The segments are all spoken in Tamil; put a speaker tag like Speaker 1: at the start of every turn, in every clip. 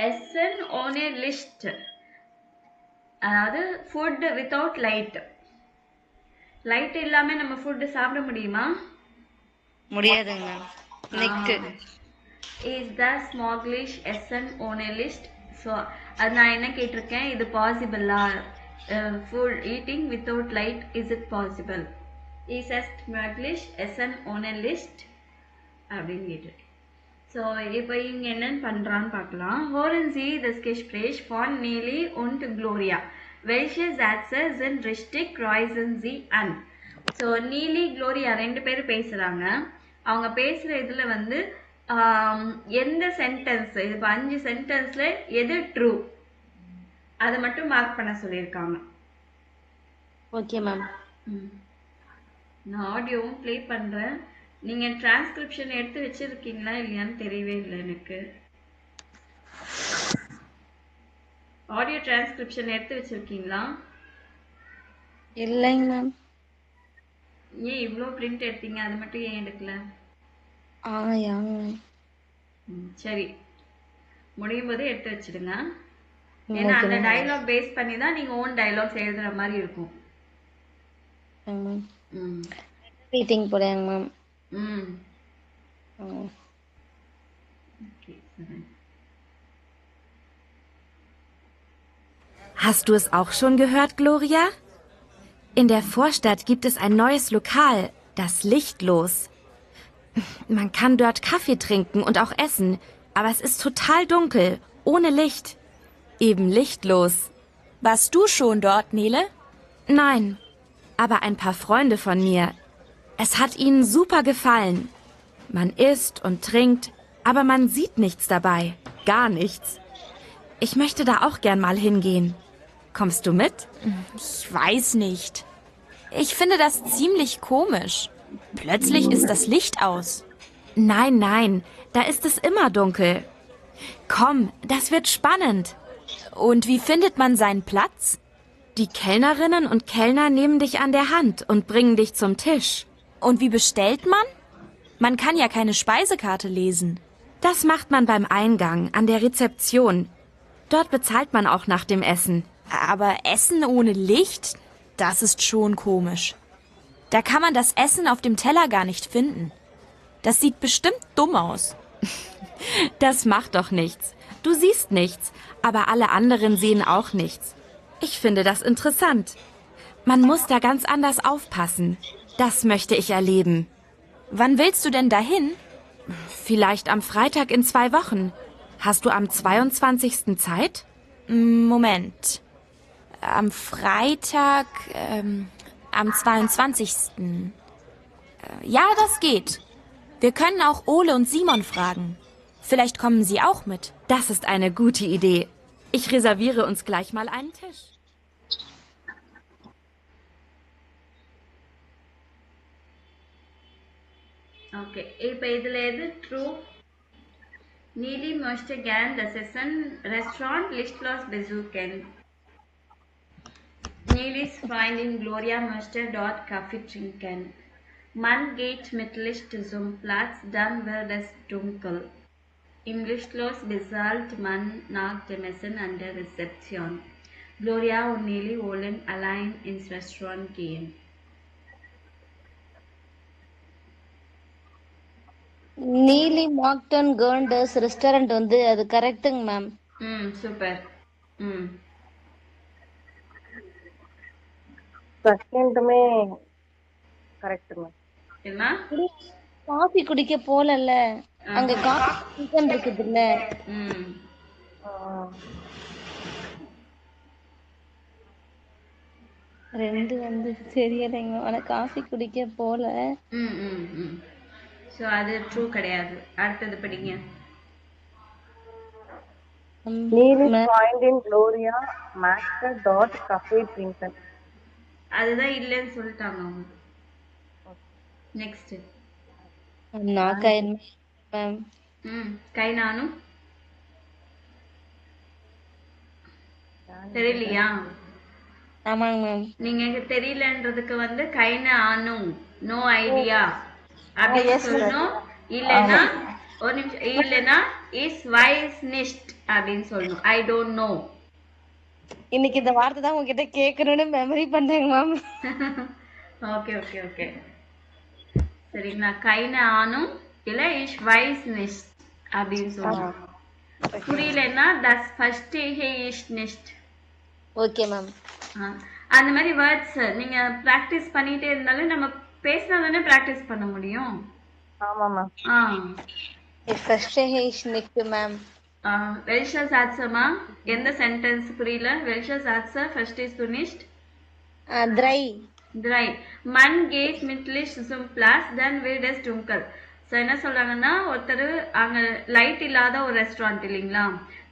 Speaker 1: SN on a list. அதாவது ஃபுட் வித்தவுட் லைட். லைட் இல்லாம நம்ம ஃபுட் சாப்பிட முடியுமா?
Speaker 2: முடியாதுங்க மேம். நெக்ஸ்ட்
Speaker 1: இஸ் த ஸ்மாக்லிஷ் எஸ்என் on a list. ஸோ அது நான் என்ன கேட்டிருக்கேன், இது பாசிபிளா? Food eating without light, is it possible? இஸ் எ ஸ்மாக்லிஷ் எஸ்என் on a list அப்படின்னு கேட்டிருக்கேன். ஸோ இப்போ இவங்க என்னன்னு பண்ணுறான்னு பார்க்கலாம். Hören Sie das Gespräch von Nelly und Gloria. Welche Sätze sind richtig? Kreuzen Sie an. So Neeli Gloria 2 பேரும் பேசுகிறாங்க. அவங்க பேசுகிற இதில் வந்து எந்த சென்டென்ஸ், இப்போ 5 சென்டென்ஸில் எது ட்ரூ அதை மட்டும் மார்க் பண்ண சொல்லியிருக்காங்க.
Speaker 2: Okay ma'am.
Speaker 1: நான் ஆடியோவும் ப்ளே பண்ணுறேன். நீங்கள் டிரான்ஸ்கிரிப்ஷன் எடுத்து வச்சுருக்கீங்களா இல்லையான்னு தெரியவே இல்லை எனக்கு. ஆடியோ டிரான்ஸ்கிரிப்ஷன் எடுத்து வச்சுருக்கீங்களா?
Speaker 2: இல்லைங்க மேம்.
Speaker 1: ஏன் இவ்வளோ பிரிண்ட் எடுத்தீங்க, அது மட்டும் ஏன் எடுக்கல? சரி, முடியும் போது எடுத்து வச்சிடுங்க. ஏன்னா அந்த டயலாக் பேஸ் பண்ணி தான் நீங்கள் ஓன் டயலாக்ஸ் எழுதுகிற மாதிரி இருக்கும்.
Speaker 2: மீட்டிங் போறேங்க ma'am.
Speaker 3: Hast du es auch schon gehört, Gloria? In der Vorstadt gibt es ein neues Lokal, das Lichtlos. Man kann dort Kaffee trinken und auch essen, aber es ist total dunkel, ohne Licht. Eben lichtlos.
Speaker 4: Warst du schon dort, Nele?
Speaker 3: Nein, aber ein paar Freunde von mir. Es hat ihnen super gefallen. Man isst und trinkt, aber man sieht nichts dabei. Gar nichts. Ich möchte da auch gern mal hingehen. Kommst du mit?
Speaker 4: Ich weiß nicht. Ich finde das ziemlich komisch. Plötzlich ist das Licht aus.
Speaker 3: Nein, nein, da ist es immer dunkel. Komm, das wird spannend.
Speaker 4: Und wie findet man seinen Platz?
Speaker 3: Die Kellnerinnen und Kellner nehmen dich an der Hand und bringen dich zum Tisch.
Speaker 4: Und wie bestellt man? Man kann ja keine Speisekarte lesen.
Speaker 3: Das macht man beim Eingang, an der Rezeption. Dort bezahlt man auch nach dem Essen.
Speaker 4: Aber Essen ohne Licht? Das ist schon komisch. Da kann man das Essen auf dem Teller gar nicht finden. Das sieht bestimmt dumm aus.
Speaker 3: Das macht doch nichts. Du siehst nichts, aber alle anderen sehen auch nichts. Ich finde das interessant. Man muss da ganz anders aufpassen. Das möchte ich erleben.
Speaker 4: Wann willst du denn dahin?
Speaker 3: Vielleicht am Freitag in 2 Wochen. Hast du am 22. Zeit?
Speaker 4: Moment. Am Freitag, am 22. Ja, das geht. Wir können auch Ole und Simon fragen. Vielleicht kommen sie auch mit.
Speaker 3: Das ist eine gute Idee. Ich reserviere uns gleich mal einen Tisch.
Speaker 1: Okay, இப்போ இதில் எது true? Nili möchte gern das Essen Restaurant Lichtlos besuchen. Nilis Freundin Gloria möchte dort Kaffee trinken. Man geht mit Licht zum Platz, dann wird es dunkel. Im Lichtlos bezahlt man nach dem Essen an der Rezeption. Gloria und Nili wollen allein ins Restaurant gehen.
Speaker 2: Neeli மார்க்டன் கர்ண்டர்ஸ் restaurant வந்து அது கரெக்ட்டுங்க மேம்.
Speaker 1: சூப்பர்.
Speaker 5: செகண்டுமே கரெக்ட் மேம்.
Speaker 1: என்ன?
Speaker 2: காஃபி குடிக்க போலல, அங்க காஃபி இருக்குது இல்ல. ரெண்டு வந்து தெரியலைங்க, ஆனா காஃபி குடிக்க போல.
Speaker 1: சோ அது ட்ரூ கிடையாது. அடுத்தது படிங்க.
Speaker 5: Neely find in Gloria Master dot cafe drinker.
Speaker 1: அதுதான் இல்லன்னு சொல்லிட்டாங்க அவங்க. நெக்ஸ்ட்.
Speaker 2: நான் கைன் மேம்.
Speaker 1: கைனானு தெரியலையா?
Speaker 2: ஆமாங்க மேம்.
Speaker 1: நீங்க தெரியலன்றதுக்கு வந்து கைனானு நோ ஐடியா அப்படி சொல்லணும். இல்லனா ஒரு நிமிஷம், இல்லனா இஸ் வைஸ் நிஷ்ட் அப்படின்னு சொல்லணும். I don't know.
Speaker 2: இன்னைக்கு இந்த வார்த்தை தான் உங்ககிட்ட கேட்கணும்னு மெமரி பண்ணேங்க மேம்.
Speaker 1: ஓகே ஓகே ஓகே சரிங்களா. கைன ஆனும் இல்ல இஸ் வைஸ் நிஷ்ட் அப்படின்னு சொல்லணும். புரியலன்னா தஸ் ஃபர்ஸ்ட் ஹே இஸ் நிஷ்ட்.
Speaker 2: Okay ma'am.
Speaker 1: அந்த மாதிரி வேர்ட்ஸ் நீங்க பிராக்டிஸ் பண்ணிட்டே இருந்தாலும் நம்ம பேசினா தானே பிராக்டிஸ் பண்ண முடியும்.
Speaker 5: ஆமா மேம்.
Speaker 2: ஃபர்ஸ்ட் ஹே இஸ் நிஷ்ட் மேம்.
Speaker 1: welcher Satzமா எந்த சென்டென்ஸ் புரியல? welcher Satz first ist du nicht?
Speaker 2: Drei.
Speaker 1: Drei. Man geht mit Licht zum Platz, dann wird es dunkel. So என்ன சொல்றாங்கன்னா ஒருத்தர் அங்க லைட் இல்லாத ஒரு ரெஸ்டாரண்ட் இல்லைங்களா,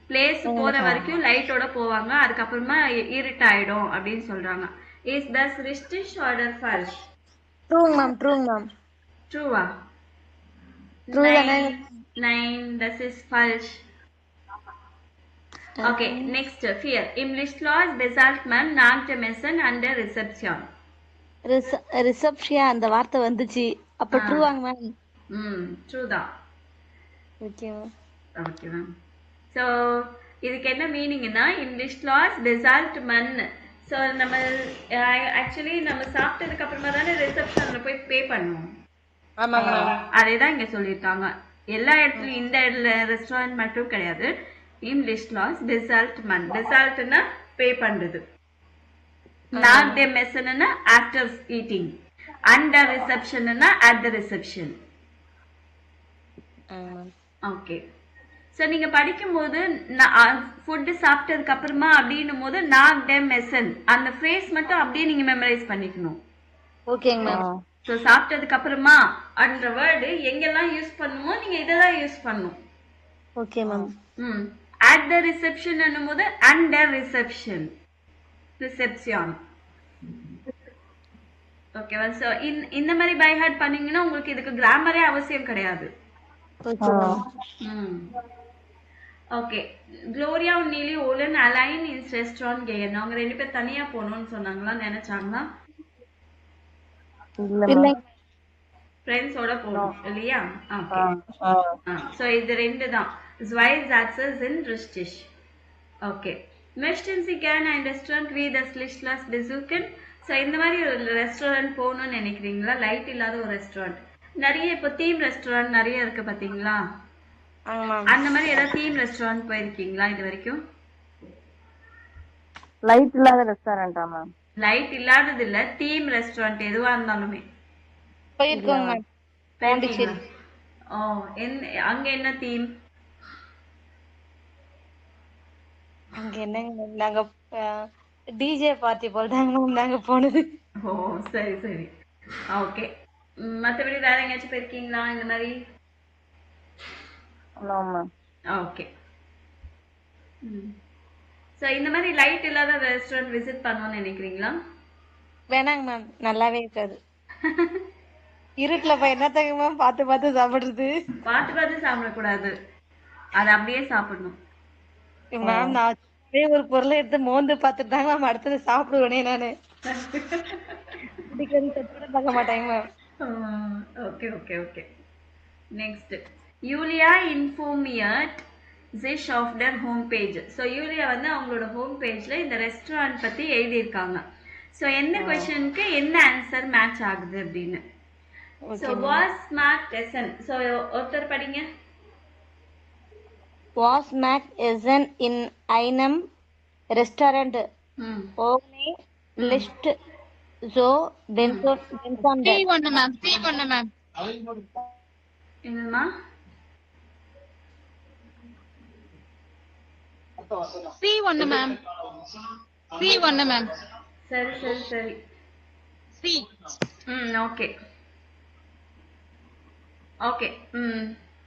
Speaker 1: பிளேஸ் போற வரைக்கும் லைட்டோட போவாங்க, அதுக்கப்புறமா இருட்டாயிடும் அப்படின்னு சொல்றாங்க. இஸ் தஸ் ரிஸ்டிஷ் ஆர்டர் ஃபால்ஸ்?
Speaker 2: True ma'am. True ma'am.
Speaker 1: ட்ரூவா?
Speaker 2: ட்ரூ தானே?
Speaker 1: 9 das ist falsch. Okay, next fear. Im Lichtschloss bezahlt man nach dem Essen an der Rezeption.
Speaker 2: ரிசப்ஷியா அந்த வார்த்தை வந்துச்சு. அப்ப ட்ரூ வாங்க மேம்.
Speaker 1: ட்ரூ தான்.
Speaker 2: Okay ma'am.
Speaker 1: Okay ma'am. So இதுக்கு என்ன மீனிங்னா இன் லிஸ்ட்லாஸ் பெசால்ட் மண். ஸோ நம்ம ஆக்சுவலி நம்ம சாப்பிட்டதுக்கு அப்புறமா தானே ரிசப்ஷன்ல போய் பே பண்ணுவோம்.
Speaker 2: ஆமாங்க மேம்.
Speaker 1: அதே தான் இங்க சொல்லியிருக்காங்க. எல்லா இடத்துலயும் இந்த ரெஸ்டாரண்ட் மட்டும் கிடையாது. இன் லிஸ்ட்லாஸ் பெசால்ட் மண். பெசால்ட்னா பே பண்றது. நாட் தி மெசன்னா ஆஃப்டர் ஈட்டிங். அண்டர் ரிசப்ஷன்னா at the reception. Okay. So நீங்க படிக்கும்போது ஃபுட்டு சாப்பிட்டதுக்கு அப்புறமா அப்படின்னும் போது நாக் டெம் மெசன் அந்த ஃப்ரேஸ் மட்டும் அப்படியே நீங்க மெமரைஸ் பண்ணிக்கணும்.
Speaker 2: ஓகேங்க மேம்.
Speaker 1: ஸோ சாப்பிட்டதுக்கு அப்புறமா அந்த வேர்டு எங்கெல்லாம் யூஸ் பண்ணுமோ நீங்க இதெல்லாம் யூஸ் பண்ணணும்.
Speaker 2: Okay ma'am.
Speaker 1: At the reception என்னும்போது அண்டர் ரிசப்ஷன். ரிசப்ஷன். ஓகேவா? ஸோ இந்த மாதிரி பை ஹார்ட் பண்ணீங்கன்னா உங்களுக்கு இதுக்கு கிராமரே அவசியம் கிடையாது. ஓகே. க்ளோரியா நீலி ஓலன் அலைன் இன்ஸ் ரெஸ்டாரண்ட் கேயன். அவங்க ரெண்டு பேர் தனியா போகணும்னு சொன்னாங்களா, நினைச்சாங்களா? ஃப்ரெண்ட்ஸோட போகணும் இல்லையா? ஓகே. ஸோ இது ரெண்டு தான். zwei Sätze sind richtig. Okay. Möchten Sie gerne ein Restaurant wie das Lichtschloss besuchen? So இந்த மாதிரி ஒரு ரெஸ்டாரண்ட் போகணும்னு நினைக்கிறீங்களா? லைட் இல்லாத ஒரு ரெஸ்டாரண்ட். நிறைய இப்போ தீம் ரெஸ்டாரண்ட் நிறைய இருக்கு பாத்தீங்களா? அந்த மாதிரி ஏதாவது தீம் ரெஸ்டாரண்ட் போயிருக்கீங்களா இது வரைக்கும்?
Speaker 5: லைட் இல்லாத ரெஸ்டாரண்டா மேம்?
Speaker 1: லைட் இல்லாதது இல்ல, தீம் ரெஸ்டாரண்ட் எதுவா இருந்தாலுமே
Speaker 2: போயிருக்கோம் மேம். பாண்டிச்சேரி.
Speaker 1: ஓ, அங்க என்ன தீம்?
Speaker 2: அங்க என்னங்க நாங்க டிஜே பார்ட்டி போல தாங்க மேம் நாங்க போனது.
Speaker 1: ஓ சரி சரி. ஓகே. மற்றபடி வேற எங்கேயாச்சும் போயிருக்கீங்களா இந்த மாதிரி? ஓகே. ஸோ இந்த மாதிரி லைட் இல்லாத ரெஸ்டாரண்ட் விசிட் பண்ணணும்னு நினைக்கிறீங்களா?
Speaker 2: வேணாங்க மேம், நல்லாவே இருக்காது. இருட்டுல போய் என்னத்தங்க மேம் பார்த்து பார்த்து சாப்பிடுறது?
Speaker 1: பார்த்து பார்த்து சாப்பிடக்கூடாது, அது அப்படியே சாப்பிடணும்.
Speaker 2: மேம் நான் ஒரு பொருளை எடுத்து மோந்து பார்த்துட்டு தாங்க மேம் அடுத்தது சாப்பிடுவேனே நானு. பார்க்க மாட்டேங்க மேம்.
Speaker 1: Okay okay okay. Next. Julia இன்ஃபார்மியட் ஜிஷ் ஆஃப் தர் ஹோம் பேஜ். ஸோ யூலியா வந்து அவங்களோட ஹோம் பேஜ்ல இந்த ரெஸ்டாரண்ட் பத்தி எழுதியிருக்காங்க. ஸோ எந்த கொஸ்டினுக்கு என்ன ஆன்சர் மேட்ச் ஆகுது அப்படின்னு. ஸோ வாஸ் மேக் எசன். ஸோ ஒருத்தர் படிங்க.
Speaker 2: Was Mac Essen in einem Restaurant ohne Licht so Benson?
Speaker 6: C1 ma'am. C1 ma'am.
Speaker 1: என்னமா?
Speaker 6: C1 ma'am. C1 ma'am.
Speaker 1: சரி சரி சரி.
Speaker 6: C.
Speaker 1: Okay okay.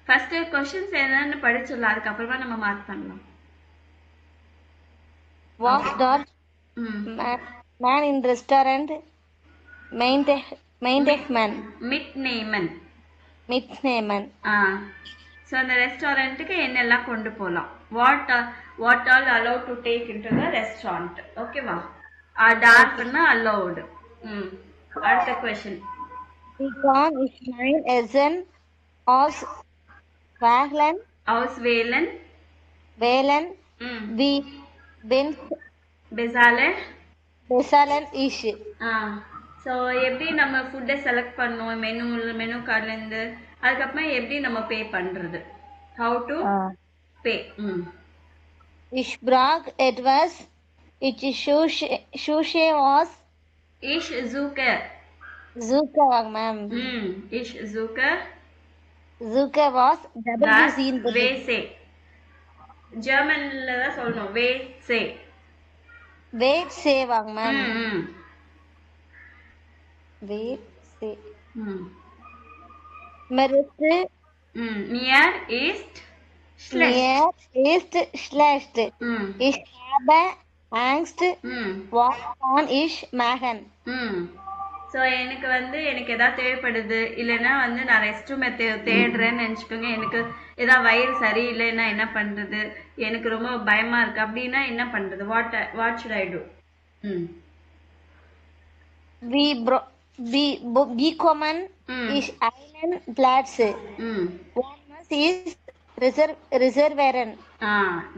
Speaker 1: First questions என்னன்னு படிச்சிடலாம், அதுக்கப்புறமா நம்ம மார்க் பண்ணலாம்.
Speaker 2: Was dot man in restaurant Mitnehmen.
Speaker 1: So அந்த ரெஸ்டாரண்ட்டுக்கு என்னெல்லாம் கொண்டு போகலாம்? What all allow to take in to the restaurant. ஓகேவா? டார்க்னா அலோவ்டு. அடுத்த question.
Speaker 2: Essen aus Wagland
Speaker 1: auswählen,
Speaker 2: wählen,
Speaker 1: ம்
Speaker 2: wie, wenn,
Speaker 1: bezahlen.
Speaker 2: bezahlen ich.
Speaker 1: So எப்படி நம்ம ஃபுட்டை செலக்ட் பண்ணோம் மெனு கார்ட்லேருந்து, அதுக்கப்புறமா எப்படி நம்ம பே பண்ணுறது, how to pay.
Speaker 2: Ich brauche etwas. Ich suche was.
Speaker 1: Ich suche.
Speaker 2: Suche was, ma'am.
Speaker 1: Ich suche
Speaker 2: Suche was.
Speaker 1: das WC. ஜெர்மன்ல தான் சொல்லணும் WC.
Speaker 2: WC was, ma'am. WC. Merste.
Speaker 1: Near ist schlecht.
Speaker 2: Near ist schlecht. Ich habe Angst. Was kann ich machen?
Speaker 1: So எனக்கு எதாவது தேவைப்படுது, இல்லைன்னா நான் ரெஸ்ட் ரூமை தேடுறேன்னு நினச்சிக்கோங்க. எனக்கு ஏதாவது வயிறு சரியில்லைன்னா என்ன பண்ணுறது, எனக்கு ரொம்ப பயமாக இருக்குது அப்படின்னா என்ன பண்ணுறது, what should I do?
Speaker 2: Wie kommen ich einen Platz? Wohnhaus ist reservieren.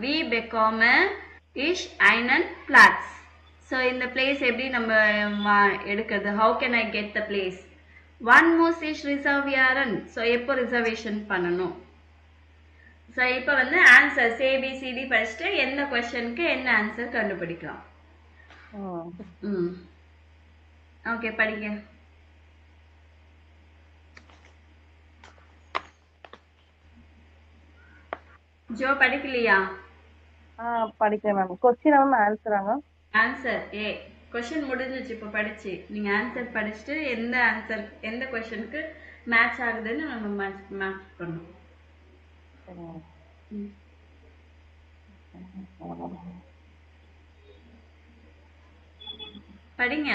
Speaker 1: Wie bekomme ich einen Platz? So இந்த பிளேஸ் எப்படி நம்ம எடுக்கிறது, how can I get the place? ஒன் மோஸ் இஸ் ரிசர்வியாரன். ஸோ எப்போ ரிசர்வேஷன் பண்ணணும்? ஸோ இப்போ ஆன்சர்ஸ் ஏபிசிடி படிச்சுட்டு எந்த கொஸ்டனுக்கு என்ன ஆன்சர் கண்டுபிடிக்கலாம். ஓகே, படிங்க. ஜோ படிக்கலையா?
Speaker 5: படிக்கிறேன் மேம். கொஸ்டின் மேம் ஆன்சராங்க?
Speaker 1: Answer A. கொஸ்டின் முடிஞ்சிச்சு, இப்போ படிச்சு நீங்க ஆன்சர் படிச்சுட்டு எந்த கொஸ்டினுக்கு மேட்ச் ஆகுதுன்னு நம்ம மேட்ச் பண்ணணும். படிங்க.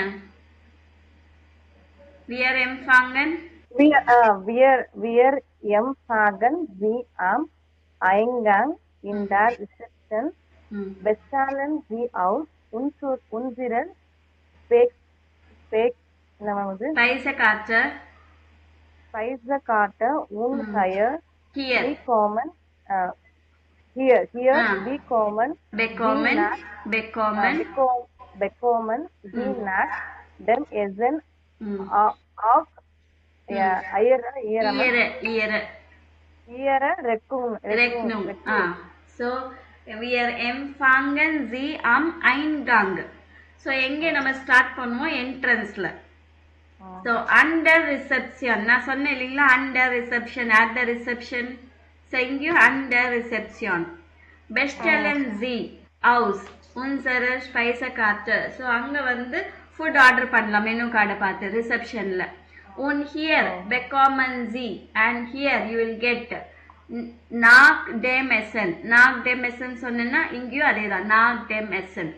Speaker 1: Wir empfangen.
Speaker 5: Wir empfangen Sie am Eingang in der Reception. Bezahlen Sie aus unseren Speisekarte und hier bekommen Sie nach dem Essen auch Ihre Rechnung.
Speaker 1: So wir empfangen Sie am Eingang. So எங்க நம்ம ஸ்டார்ட் பண்ணுவோம்? என்ட்ரன்ஸ்ல. So under reception, நான் சொன்னேன் இல்லைங்களா, under reception, at the reception. So இங்கேயும் under reception. Bestellen Sie aus unsere Speisekarte. So அங்க ஃபுட் ஆர்டர் பண்ணலாம் மெனு கார்டை பார்த்து ரிசப்ஷன்ல. Und hier bekommen Sie, and here you will get nach dem Essen. Nach dem Essen சொன்னா இங்கேயும் அதேதான், nach dem Essen.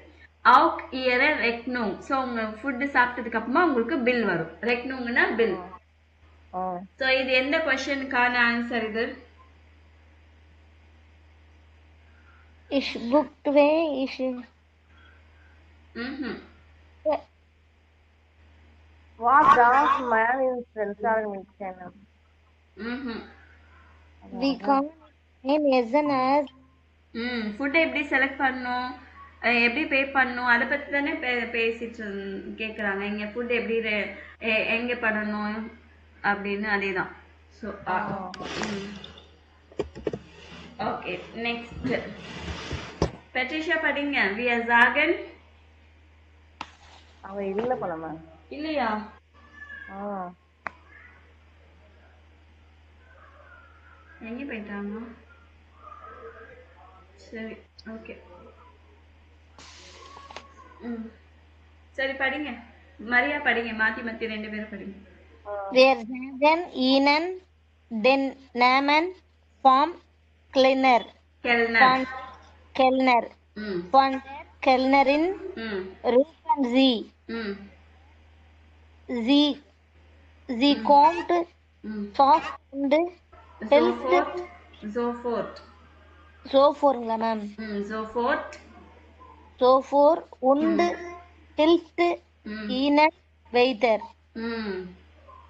Speaker 1: Auch ihre Rechnung. So உங்க ஃபுட்டு சாப்பிட்டதுக்கு அப்புறமா உங்களுக்கு பில் வரும். ரெக்னூங்னா பில். ஸோ இது எந்த கொஸ்டினுக்கான ஆன்சர் இது?
Speaker 2: Ich booked ich.
Speaker 5: What does man in central Michigan?
Speaker 2: We come in Essen as.
Speaker 1: ஃபுட்டை எப்படி செலக்ட் பண்ணணும், எப்படி பே பண்ணணும், அதை பற்றி தானே பேசிட்டு கேட்குறாங்க. இங்கே ஃபுட் எப்படி எங்கே பண்ணணும் அப்படின்னு, அதே தான். ஸோ ஓகே, நெக்ஸ்ட் பெட்ரிஷா படிங்க. Wir sagen.
Speaker 5: அவ இல்ல போல மேம்.
Speaker 1: இல்லையா? எங்கே போயிட்டாங்க? சரி, ஓகே. சரி படிங்க. மரியா படிங்க, மாத்தி ரெண்டு பேரும் படிங்க.
Speaker 2: Wir sagen Ihnen den Namen vom Kellner. Von der Kellnerin rufen Sie. Sie kommt sofort und hilft. Sofortங்களா ma'am? Sofort und hilft Ihnen weiter.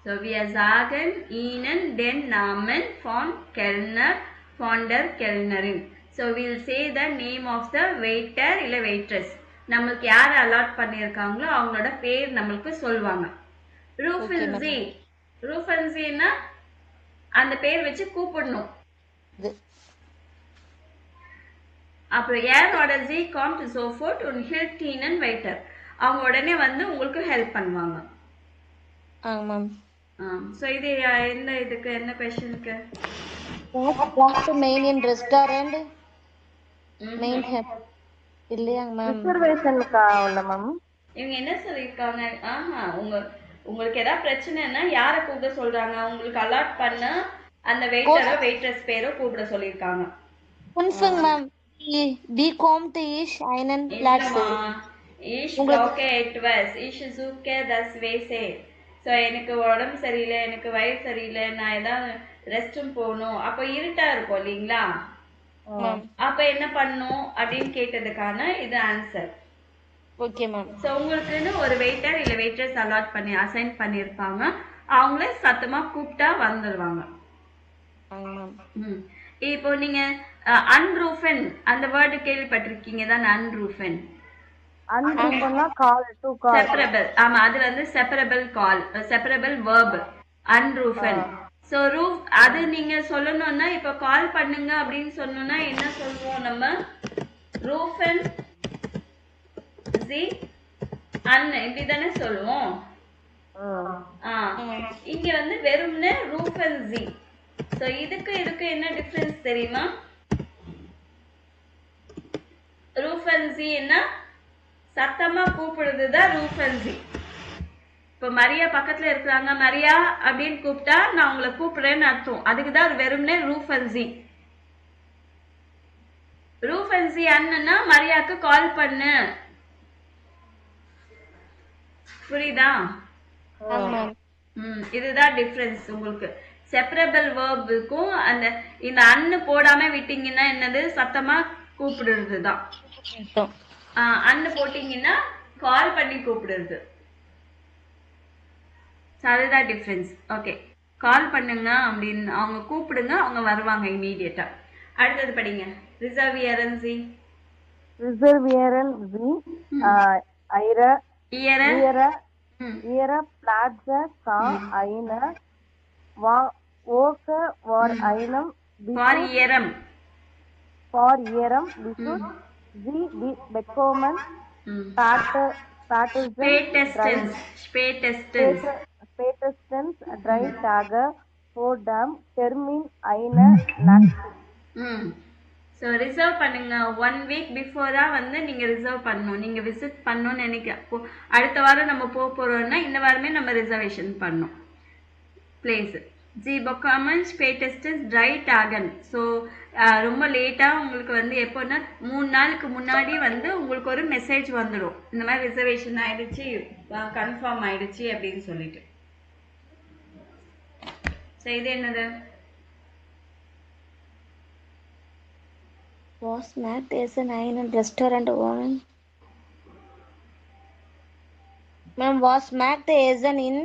Speaker 1: So wir sagen Ihnen den Namen von Kellner ஃபாண்டர் கெல்னரின். So will say the name of the waiter இல்லை வெயிட்ரஸ். நம்மளுக்கு யார் அலாட் பண்ணியிருக்காங்களோ அவங்களோட பேர் நம்மளுக்கு சொல்லுவாங்க. ரூஃபன்சி, ரூஃபன்சின்னா அந்த பேர் வச்சு கூப்பிடணும். அப்புறம் ஏர் ஆர்டர் ஜி காம் டு சோஃபோர்ட் உன் ஹில் டீனன் வெயிட்டர். அவங்க உடனே வந்து உங்களுக்கு ஹெல்ப் பண்ணுவாங்க.
Speaker 2: ஆமாம்.
Speaker 1: ஸோ இது எந்த இதுக்கு என்ன கொஸ்டினுக்கு?
Speaker 2: மெயின் இன் ரெஸ்டாரண்ட் மெயின் இல்லையாங்க மேம்?
Speaker 5: ரிசர்வேஷனுக்கா உள்ள மேம்?
Speaker 1: இவங்க என்ன சொல்லியிருக்காங்க? உங்களுக்கு ஏதாவது பிரச்சனைன்னா யாரை கூப்பிட சொல்றாங்க? உங்களுக்கு அலாட் பண்ண அந்த வெயிட்டரோ வெயிட்ரஸ் பேரோ கூப்பிட சொல்லியிருக்காங்க.
Speaker 2: Ma'am wie kommt ich einen Platz?
Speaker 1: Ich brauche etwas. Ich suche das Wesen. So எனக்கு உடம்பு சரியில்லை, எனக்கு வயிறு சரியில்லை, நான் ஏதாவது ரெஸ்ட் ரூம் போகணும். அப்போ இருட்டா இருக்கும் இல்லைங்களா? அப்ப என்ன பண்ணும் அப்படின்னு கேட்டதுக்கான இது ஆன்சர்.
Speaker 2: Okay ma'am.
Speaker 1: ஸோ உங்களுக்குன்னு ஒரு வெயிட்டர் இல்லை வெயிட்ரஸ் அலாட் பண்ணி அசைன் பண்ணியிருப்பாங்க. அவங்களே சத்தமா கூப்பிட்டா வந்துடுவாங்க. இப்போ நீங்க அன்ரூஃபன் அந்த வேர்டு கேள்விப்பட்டிருக்கீங்க தான். அன்ரூஃபன் செப்பரபிள். ஆமா, அதுல வந்து செப்பரபிள் கால், செப்பரபிள் வெர்ப் அன்ரூஃபன். ஸோ ரூஃப் அது நீங்க சொல்லணும்னா இப்ப கால் பண்ணுங்க அப்படின்னு சொன்னோம்னா என்ன சொல்லுவோம் நம்ம? ரூஃபன் ஜி அன் இப்படி தானே சொல்லுவோம். இங்க வந்து வெறும்னே ரூஃபன் ஜி. ஸோ இதுக்கு என்ன டிஃபரன்ஸ் தெரியுமா? ரூஃபன்சி என்ன சத்தமா கூப்பிடுறதுதான் ரூஃபன்சி. இப்ப மரியா பக்கத்துல இருக்கிறாங்க, மரியா அப்படின்னு கூப்பிட்டா நான் உங்களை கூப்பிடுறேன்னு அர்த்தம். அதுக்குதான் வெறும்னே ரூஃபன்சி. ரூஃபன்சி அண்ணன்னா மரியாக்கு கால் பண்ணு. புரியுதா? இதுதான் டிஃபரன்ஸ் உங்களுக்கு. செப்பரபிள் வேர்புக்கும் அந்த இந்த அன்னு போடாம விட்டீங்கன்னா என்னது? சத்தமா கூப்பிடுறதுதான். அன்னு போட்டீங்கன்னா கால் பண்ணி கூப்பிடுறது. அதுதான் டிஃபரன்ஸ். ஓகே, கால் பண்ணுங்க அப்படின்னு அவங்க கூப்பிடுங்க, அவங்க வருவாங்க இமீடியட்டா. அடுத்தது படிங்க. ரிசர்வியரன்சி.
Speaker 5: ரிசர்வியரன்சி ஐர
Speaker 1: இயர
Speaker 5: இயர இயர பிளாட்ஸ கா ஐன வா ஓக வார் ஐனம்
Speaker 1: ஃபார் இயரம்
Speaker 5: பிசுட் ஜி தி பெக்கோமன் ஸ்பேட்டஸ்டன்ஸ் ட்ரை டாக போர்டாம் டெர்மின் ஐன நக்ஸ்.
Speaker 1: ஸோ ரிசர்வ் பண்ணுங்க. 1 வீக் பிஃபோர் தான் வந்து நீங்க ரிசர்வ் பண்ணணும். நீங்க விசிட் பண்ணணும்னு நினைக்க அடுத்த வாரம் நம்ம போறோம்னா இந்த வாரமே நம்ம ரிசர்வேஷன் பண்ணணும் பிளேஸ். ஜி பொக்காமன் ஸ்பேட்டஸ்டன்ஸ் ட்ரை டாகன். ஸோ ரொம்ப லேட்டாக உங்களுக்கு வந்து எப்போன்னா 3 நாளுக்கு முன்னாடி வந்து உங்களுக்கு ஒரு மெசேஜ் வந்துடும், இந்த மாதிரி ரிசர்வேஷன் ஆயிடுச்சு, கன்ஃபார்ம் ஆயிடுச்சு அப்படின்னு சொல்லிட்டு. ஸோ இது என்னது?
Speaker 2: Was Matt is an Einen restaurant owner? Ma'am, was Matt is an in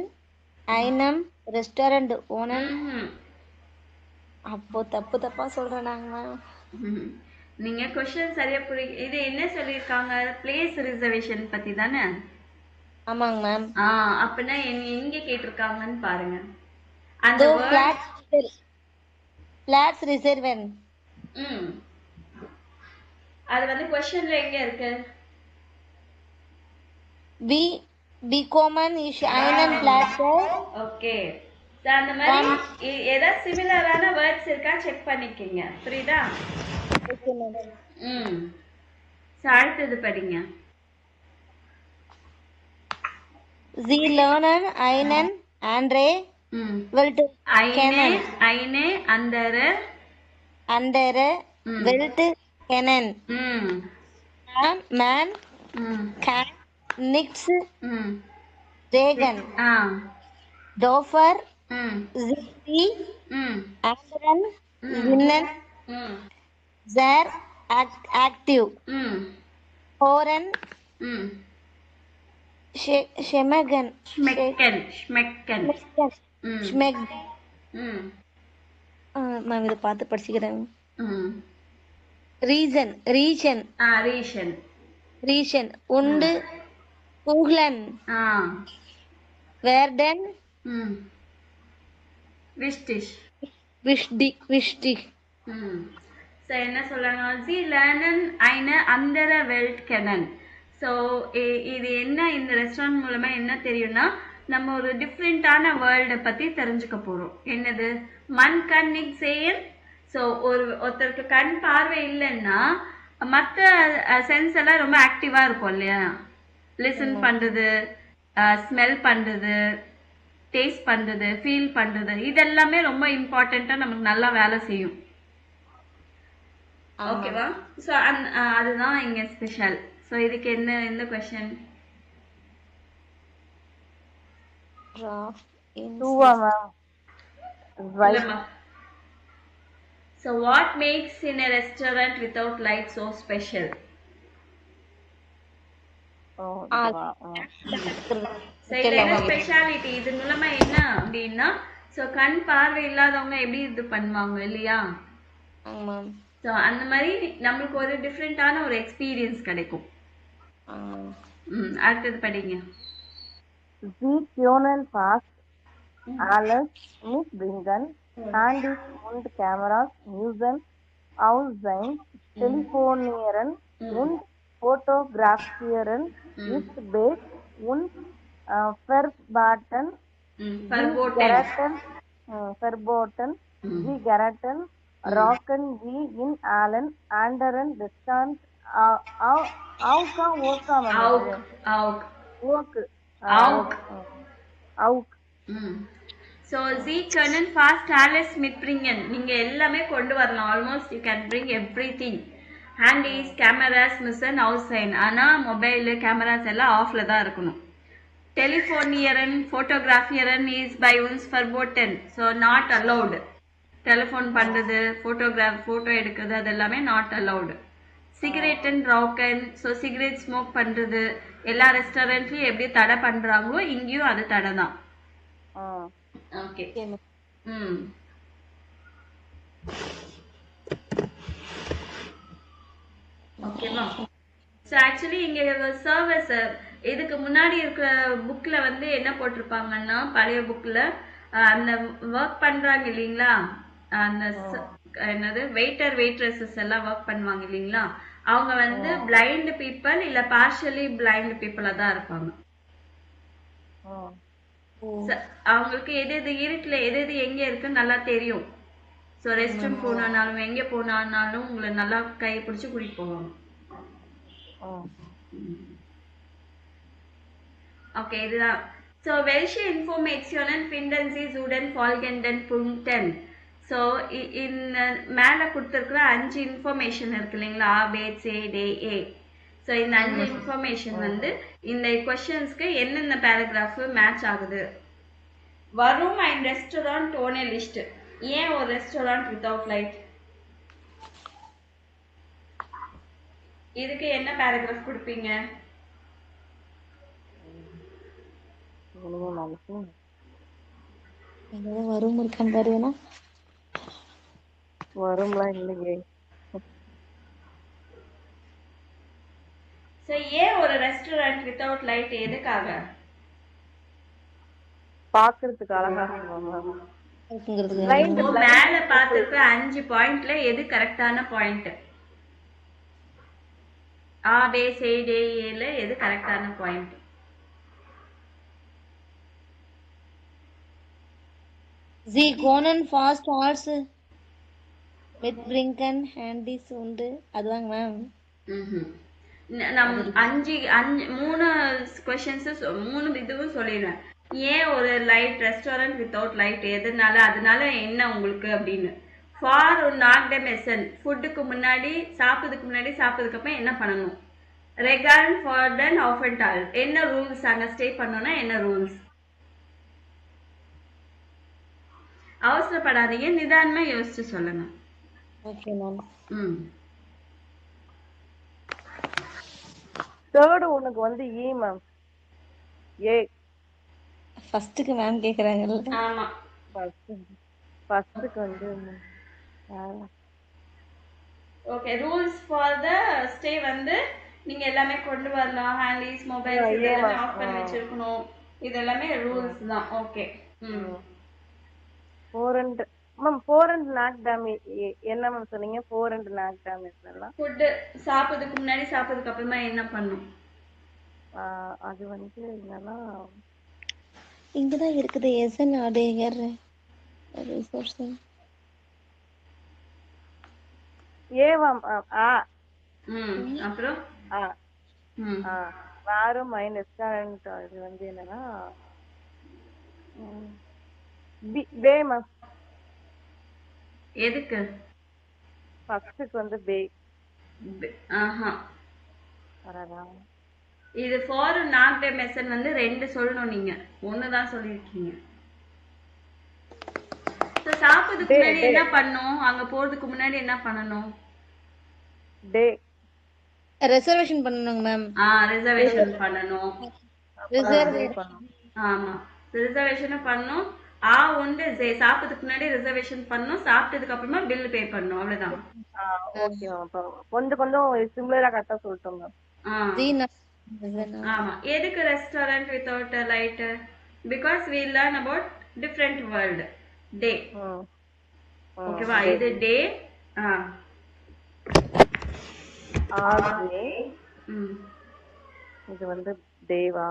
Speaker 2: Einen restaurant owner? அப்போ தப்பா சொல்றாங்க.
Speaker 1: நீங்க क्वेश्चन சரியா இது என்ன சொல்லிருக்காங்க? பிளேஸ் ரிசர்வேஷன் பத்தி தானே?
Speaker 2: ஆமாங்க மேம்.
Speaker 1: அப்பனா எங்க கேட்டிருக்காங்கன்னு பாருங்க.
Speaker 2: அந்த ஃபிளாட்ஸ் ரிசர்வன்.
Speaker 1: அது வந்து क्वेश्चनல எங்க இருக்கு?
Speaker 2: பி காமன் இஸ் ஐனன் பிளாட்ஸ்.
Speaker 1: ஓகே, சோ அந்த மாதிரி ஏதா சிமிலரான வேர்ட்ஸ் இருக்கா செக் பண்ணிக்கங்க. புரியுதா?
Speaker 2: Okay ma'am.
Speaker 1: சோ அடுத்து படிங்க.
Speaker 2: Sie lernen einen Andre Welt
Speaker 1: eine andere
Speaker 2: Welt kennen. Man kann nichts regen. Dafür sind die anderen Sinnen sehr aktiv. Hören schmecken. Ma'am இதை பார்த்து படிச்சுக்கிறேன்.
Speaker 1: ம்
Speaker 2: ரீசன் ரீசன்
Speaker 1: ரீஷன்.
Speaker 2: ரீசன் உண்டு குஹ்லன்
Speaker 1: ஆ
Speaker 2: வேர்டன்
Speaker 1: ம் விஷ்டிஷ்.
Speaker 2: விஷ்டி
Speaker 1: ம் ஸோ என்ன சொல்றாங்க, sie lernen eine andere Welt kennen. So இது என்ன, இந்த ரெஸ்டாரண்ட் மூலமா என்ன தெரியும்னா நம்ம ஒரு டிஃப்ரெண்ட்டான வேர்ல்டை பற்றி தெரிஞ்சுக்க போகிறோம். என்னது, மண் கண் நிக் சேயன். ஸோ ஒருத்தருக்கு கண் பார்வை இல்லைன்னா மற்ற சென்ஸ் எல்லாம் ரொம்ப ஆக்டிவாக இருக்கும் இல்லையா, லிசன் பண்ணுறது, ஸ்மெல் பண்ணுறது, டேஸ்ட் பண்ணுறது, ஃபீல் பண்ணுறது, இதெல்லாமே ரொம்ப இம்பார்ட்டண்ட்டாக நமக்கு நல்லா வேலை செய்யும். ஓகேவா? ஸோ அதுதான் இங்கே ஸ்பெஷல். ஸோ இதுக்கு எந்த கொஷின்?
Speaker 5: டூவா மேம்?
Speaker 1: இல்லைம்மா. So what makes in a restaurant without light so special? So இது என்ன ஸ்பெஷாலிட்டி, இது மூலமா என்ன அப்படின்னா, ஸோ கண் பார்வை இல்லாதவங்க எப்படி இது பண்ணுவாங்க இல்லையா, ஸோ அந்த மாதிரி நம்மளுக்கு ஒரு டிஃப்ரெண்டான ஒரு எக்ஸ்பீரியன்ஸ் கிடைக்கும். அடுத்தது படிங்க.
Speaker 5: Sie können fast alles mitbringen. Handys und Kameras müssen aus sein. Telefonieren und fotografieren ist best und verboten. Sie geraten rocken wie in allen anderen Restaurants.
Speaker 1: So Sie können fast alles mitbringen. நீங்க எல்லாமே கொண்டு வரலாம். Almost you can bring everything. ஹேண்டிஸ், கேமராஸ் மிஷன் அவுட் சைன். ஆனால் மொபைலு கேமராஸ் எல்லாம் ஆஃப்ல தான் இருக்கணும். டெலிஃபோனியரன் ஃபோட்டோகிராஃபியரன் இஸ் பை ஒன்ஸ் ஃபர்போட்டன். So not allowed. டெலிஃபோன் பண்ணுறது, ஃபோட்டோ எடுக்கிறது, அது எல்லாமே நாட் அலௌடு. சிகரெட் அண்ட் ராக்கன். ஸோ சிகரெட் ஸ்மோக் பண்ணுறது எல்லா ரெஸ்டாரண்ட்லையும் எப்படி தடை பண்ணுறாங்களோ இங்கேயும் அது தடை தான். ஓகே. ஓகேவா? ஸோ ஆக்சுவலி இங்கே சர்வீஸ் இதுக்கு முன்னாடி இருக்கிற புக்கில் வந்து என்ன போட்டிருப்பாங்கன்னா, பழைய புக்கில் அந்த ஒர்க் பண்ணுறாங்க இல்லைங்களா, அந்த என்னது வெயிட்ரஸஸ் எல்லாம் ஒர்க் பண்ணுவாங்க இல்லைங்களா, அவங்க வந்து பிளைண்ட் பீப்புள் இல்லை பார்ஷியலி பிளைண்ட் பீப்புளாக தான் இருப்பாங்க. அவங்களுக்கு எது இருட்டில் எது எங்கே இருக்குன்னு நல்லா தெரியும். ஸோ ரெஸ்ட் ரூம் போனாலும் எங்கே போனாலும் உங்களை நல்லா கை பிடிச்சி கூட்டிட்டு போவாங்க. ஓகே, இதுதான். So welche Informationen finden Sie zu den folgenden Punkten? So மேலே கொடுத்துருக்குற 5 இன்ஃபர்மேஷன் இருக்கு இல்லைங்களா, A, B, C, D, A. So இந்த 5 இன்ஃபர்மேஷன் வந்து இந்த கொஸ்டின்ஸ்க்கு என்னென்ன பேராகிராஃப் மேட்ச் ஆகுது. வரும் ein Restaurant ohne Licht. ஏன் ஒரு ரெஸ்டாரண்ட் வித்தவுட் லைட்? இதுக்கு என்ன பேராகிராஃப் கொடுப்பீங்க?
Speaker 2: வரும் இருக்கான்னு பாருங்கன்னா
Speaker 5: வரும்லாம் இல்லையே.
Speaker 1: ஸோ ஏன் ஒரு ரெஸ்டாரண்ட் வித்தவுட் லைட் எதுக்காக?
Speaker 5: பாக்குறதுக்கு அழகா
Speaker 1: மேல பாத்துருக்க 5 பாயிண்ட்ல எது கரெக்டான point? A, B, C, D, A ல எது கரெக்டான point?
Speaker 2: Sie können fast also mitbringen handys உண்டு. அதுதாங்க மேம்.
Speaker 1: நம் 3 கொஸ்டின்ஸ் 3 இதுவும் சொல்லிடுறேன். ஏன் ஒரு லைட் ரெஸ்டாரண்ட் வித்தவுட் லைட் அதனால என்ன உங்களுக்கு அப்படின்னு. ஃபார் நாட் த மெசன், ஃபுட்டுக்கு முன்னாடி சாப்பிட்றதுக்கு அப்புறம் என்ன பண்ணணும். ரெகார்ட் ஃபார் தென் ஆஃப் அண்ட் ஆல், என்ன ரூல்ஸ் அங்கே ஸ்டே பண்ணோன்னா என்ன ரூல்ஸ். அவசரப்படாதீங்க, நிதானமா யோசிச்சு சொல்லுங்க.
Speaker 2: Okay ma'am.
Speaker 5: தேர்ட் உனக்கு வந்து E மேம். ஏ
Speaker 2: ஃபர்ஸ்ட்க்கு மேம் கேக்குறாங்கல்ல.
Speaker 1: ஆமா,
Speaker 5: ஃபர்ஸ்ட்க்கு வந்து
Speaker 1: okay rules for the stay வந்து நீங்க எல்லாமே கொண்டு வரலாம். ஹேண்ட்லீஸ் மொபைல்ஸ் இதெல்லாமே ஆஃப் பண்ணி வச்சிருக்கணும். இதெல்லாமே ரூல்ஸ் தான். ஓகே.
Speaker 5: 4 and மேம் 4 and நாக் டேம் என்ன மேம் சொன்னீங்க? 4 and நாக் டேம் எல்லாம்
Speaker 1: ஃபுட் சாப்பிடுறதுக்கு முன்னாடி சாப்பிடுறதுக்கு அப்புறமா என்ன பண்ணும்?
Speaker 5: அது வந்து என்னன்னா
Speaker 2: இங்கதான் இருக்குது எசன் அடேகர் ரிசோர்ஸ்
Speaker 5: ஏவாம்
Speaker 1: அப்புறம்
Speaker 5: வாரும் ரெஸ்டாரண்ட் அது வந்து என்னன்னா பே மேம்.
Speaker 1: எதுக்கு?
Speaker 5: ஃபர்ஸ்ட்க்கு வந்து பே.
Speaker 1: ஆஹா
Speaker 5: வரதா
Speaker 1: இது ஃபார் நாட் டே மெசன் வந்து 2 சொல்லணும். நீங்க 1 தான் சொல்லிருக்கீங்க. சோ சாப்பிடுறதுக்கு முன்னாடி என்ன பண்ணணும்? அங்க போறதுக்கு முன்னாடி என்ன பண்ணணும்?
Speaker 5: டே
Speaker 2: ரிசர்வேஷன் பண்ணனுங்க மேம்.
Speaker 1: ரிசர்வேஷன் பண்ணணும். ஆமா ரிசர்வேஷன் பண்ணணும். உண்டு சாப்பிட்டதுக்கு முன்னாடி ரிசர்வேஷன் பண்ணணும். சாப்பிட்டதுக்கு அப்புறமா பில் பே பண்ணணும். அவ்வளவுதான்.
Speaker 5: ஓகே கொஞ்சம் கொஞ்சம் சிமிலரா கரெக்டா சொல்லிட்டோம் மேம்.
Speaker 1: ஆமா எதுக்கு restaurant without light? Because we learn about different world day. ஓகேவா? இது டே.
Speaker 5: இது வந்து தேவா.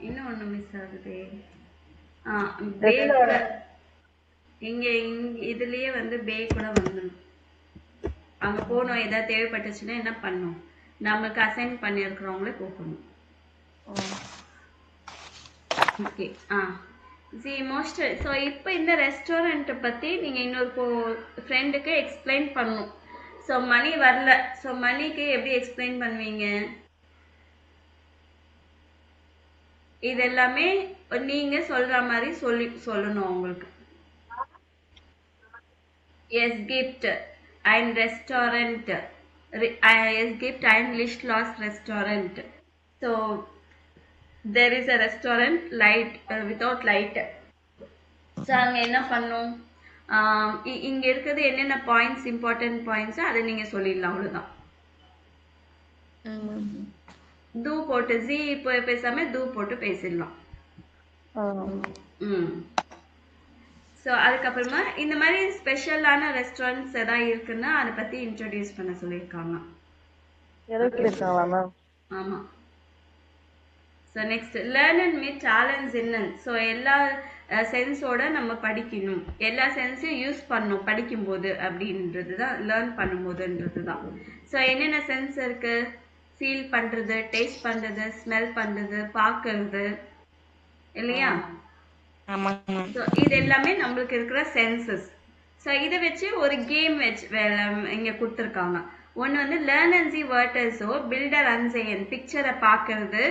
Speaker 1: இன்னும் ஒண்ணு மிஸ் ஆகுது. இங்க இதுலயே வந்து பே கூட வந்துடும். அங்க போனோம் ஏதாவது தேவைப்பட்டுச்சுன்னா என்ன பண்ணும்? நமக்கு அசைன் பண்ணிருக்கிறவங்களே கூப்பிடணும். ஓகே. மோஸ்ட் ஸோ இப்போ இந்த ரெஸ்டாரண்ட்டை பற்றி நீங்கள் இன்னொரு ஃப்ரெண்டுக்கு எக்ஸ்பிளைன் பண்ணணும். ஸோ மணி வரல. ஸோ மணிக்கு எப்படி எக்ஸ்பிளைன் பண்ணுவீங்க? இது எல்லாமே நீங்கள் சொல்கிற மாதிரி சொல்லணும் அவங்களுக்கு. எஸ் கிஃப்ட் அண்ட் ரெஸ்டாரண்ட். எஸ் கிஃப்ட் அண்ட் லிஸ்ட் லாஸ் ரெஸ்டாரண்ட். So there is a restaurant light without light. So அங்கே என்ன பண்ணும்? இங்கே இருக்கிறது என்னென்ன பாயிண்ட்ஸ் இம்பார்ட்டன்ட் பாயிண்ட்ஸோ அதை நீங்கள் சொல்லிடலாம். அவ்வளோதான். தூ போட்டு ஜி இப்போ பேசாம தூ போட்டு பேசிடலாம். ஸோ அதுக்கப்புறமா இந்த மாதிரி ஸ்பெஷலான ரெஸ்டாரண்ட்ஸ் எதாவது இருக்குன்னா அதை பற்றி இன்ட்ரடியூஸ் பண்ண சொல்லியிருக்காங்க. ஆமாம். So next learn and meet challenge என்னன்னு. ஸோ எல்லா சென்ஸோட நம்ம படிக்கணும். எல்லா சென்ஸையும் யூஸ் பண்ணணும் படிக்கும்போது அப்படின்றது தான் லேர்ன் பண்ணும்போதுன்றது தான். ஸோ என்னென்ன சென்ஸ் இருக்கு? ஃபீல் பண்ணுறது, டேஸ்ட் பண்ணுறது, ஸ்மெல் பண்ணுறது, பார்க்கறது இல்லையா? ஸோ இது எல்லாமே நம்மளுக்கு இருக்கிற சென்சஸ். ஸோ இதை வச்சு ஒரு கேம் வச்சு இங்கே கொடுத்துருக்காங்க. ஒன்று வந்து லேர்ன் அண்ட் சி வேர்டர்ஸோ பில்டர் அன்செயன் பிக்சரை பார்க்கறது,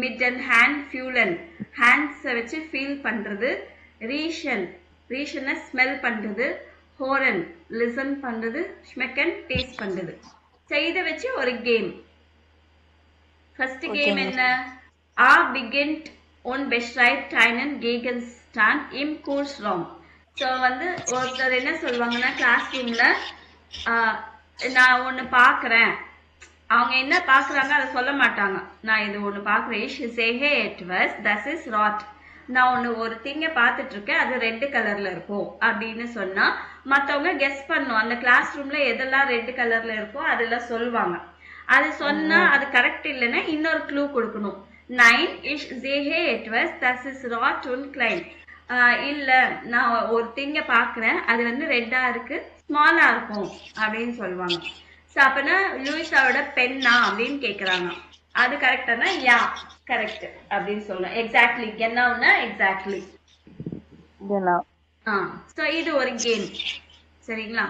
Speaker 1: மிட் ஹேண்ட் ஃபியூலன் ஹேண்ட்ஸை வச்சு ஃபீல் பண்ணுறது, ரீஷனை ஸ்மெல் பண்ணுறது, ஹோரன் லிசன் பண்ணுறது, ஸ்மெக்கன் டேஸ்ட் பண்ணுறது. ஸோ இதை வச்சு ஒரு கேம். ஃபர்ஸ்ட் கேம் என்ன? பிகின்ட் ஒன் பெஸ்ட்ரைட் டைனன் கேகன் ஸ்டாண்ட் இம் கோர்ஸ் ராம். ஸோ வந்து ஒருத்தர் என்ன சொல்லுவாங்கன்னா கிளாஸ் ரூமில் நான் ஒன்று பார்க்குறேன். அவங்க என்ன பார்க்குறாங்க அதை சொல்ல மாட்டாங்க. நான் இது ஒன்று பார்க்குறேன். நான் ஒரு திங்கை பார்த்துட்டு இருக்கேன், அது ரெட் கலர்ல இருக்கும் அப்படின்னு சொன்னா மற்றவங்க கெஸ் பண்ணும். அந்த கிளாஸ் ரூம்ல எதெல்லாம் ரெட் கலர்ல இருக்கோ அதெல்லாம் சொல்லுவாங்க. அது சொன்னா அது கரெக்ட் இல்லைன்னா இன்னொரு க்ளூ கொடுக்கணும். 9 இஷ் சேஹே எட்வஸ் தஸ் இஸ் ராட் ஒன் கிளைன். இல்ல நான் ஒரு திங்கை பார்க்குறேன், அது வந்து ரெட்டா இருக்கு, ஸ்மாலா இருக்கும் அப்படின்னு சொல்லுவாங்க. ஸோ அப்பனா லூயிஸாவோட பெண்ணா அப்படின்னு கேட்குறாங்க. அது கரெக்டானா யா கரெக்ட் அப்படின்னு சொல்லணும். எக்ஸாக்ட்லி என்னன்னா எக்ஸாக்ட்லி. ஸோ இது ஒரு கேம். சரிங்களா?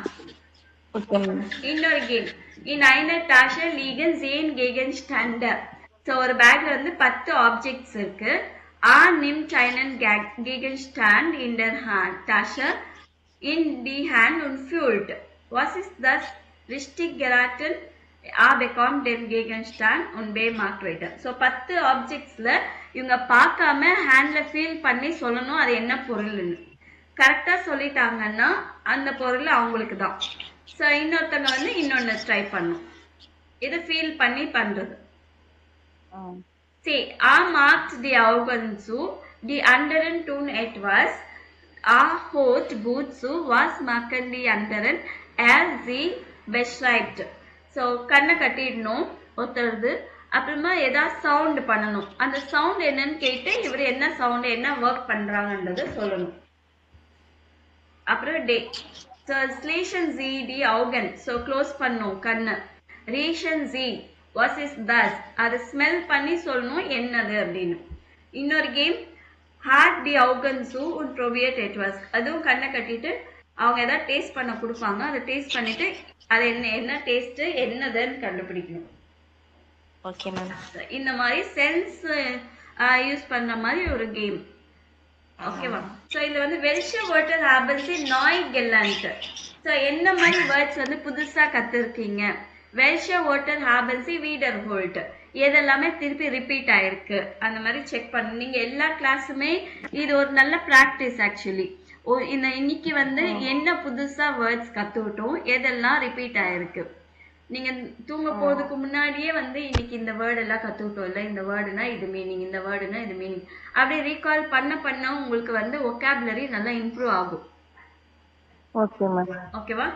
Speaker 1: இன்னொரு கேம் இன் ஐனர் டாஷர் லீகன் ஜேன் கேகன் ஸ்டாண்டர். ஸோ ஒரு பேக்ல வந்து 10 ஆப்ஜெக்ட்ஸ் இருக்கு. நிம் சைனன் கேகன் ஸ்டாண்ட் இன் டர் ஹேண்ட் டாஷர் இன் டி ஹேண்ட் உன் ஃபியூல்ட். வாட் இஸ் தஸ் Richtig geraten bekommt den Gegenstand und B markt weiter. So 10 ஆப்ஜெக்ட்ஸ்ல இவங்க பார்க்காம ஹேண்ட்ல ஃபீல் பண்ணி சொல்லணும் அது என்ன பொருள்னு. கரெக்டா சொல்லிட்டாங்கன்னா அந்த பொருள் அவங்களுக்கு தான். ஸோ இன்னொருத்தவங்க வந்து இன்னொன்னு ட்ரை பண்ணும். இதை ஃபீல் பண்ணி பண்றது. See, A marked die Augen zu, die anderen tun etwas. A hot gut zu, was machen die anderen? Er sie beschreibt. So, கண்ணை கட்டிடணும் ஒருத்தருது. அப்புறமா ஏதாவது சவுண்ட் பண்ணணும். அந்த சவுண்ட் என்னன்னு கேட்டு இவர் என்ன சவுண்ட் என்ன ஒர்க் பண்றாங்கன்றது சொல்லணும். அப்புறம் டே. ஸோ ஸ்லேஷன் ஜி டி Augen. ஸோ க்ளோஸ் பண்ணும் கண்ணு. ரீஷன் ஜி வாட் இஸ் தஸ், அதை ஸ்மெல் பண்ணி சொல்லணும் என்னது அப்படின்னு. இன்னொரு கேம் ஹார்ட் டி Augen zu und probiert etwas. அதுவும் கண்ணை கட்டிட்டு அவங்க ஏதாவது டேஸ்ட் பண்ண கொடுப்பாங்க, அதை டேஸ்ட் பண்ணிட்டு அது என்ன டேஸ்ட் என்னதுன்னு கண்டுபிடிக்கணும்.
Speaker 2: Okay ma'am.
Speaker 1: இந்த மாதிரி சென்ஸ் யூஸ் பண்ற மாதிரி ஒரு கேம். ஓகேவா? ஸோ இதுல வந்து வெல்ஷ வேர்டர் ஹேபன்ஸ் நாய் கெல்லாண்ட். ஸோ என்ன மாதிரி வேர்ட்ஸ் வந்து புதுசா கத்துருக்கீங்க? வெல்ஷ வேர்டர் ஹேபன்ஸ் வீடர் ஹோல்ட் எதெல்லாமே திருப்பி ரிப்பீட் ஆயிருக்கு அந்த மாதிரி செக் பண்ணு. நீங்க எல்லா கிளாஸுமே இது ஒரு நல்ல ப்ராக்டிஸ் ஆக்சுவலி. இன்னைக்கு வந்து என்ன புதுசா வேர்ட்ஸ் கத்துக்கிட்டோம், எதெல்லாம் ரிப்பீட் ஆயிருக்கு. நீங்க தூங்க போறதுக்கு முன்னாடியே வந்து இன்னைக்கு இந்த வேர்டு எல்லாம் கத்துக்கிட்டோம் இல்ல, இந்த வேர்டுனா இது மீனிங், இந்த வேர்டுனா இது மீனிங், அப்படி ரீகால் பண்ண உங்களுக்கு வந்து ஒகாபுலரி நல்லா இம்ப்ரூவ் ஆகும். ஓகேவா?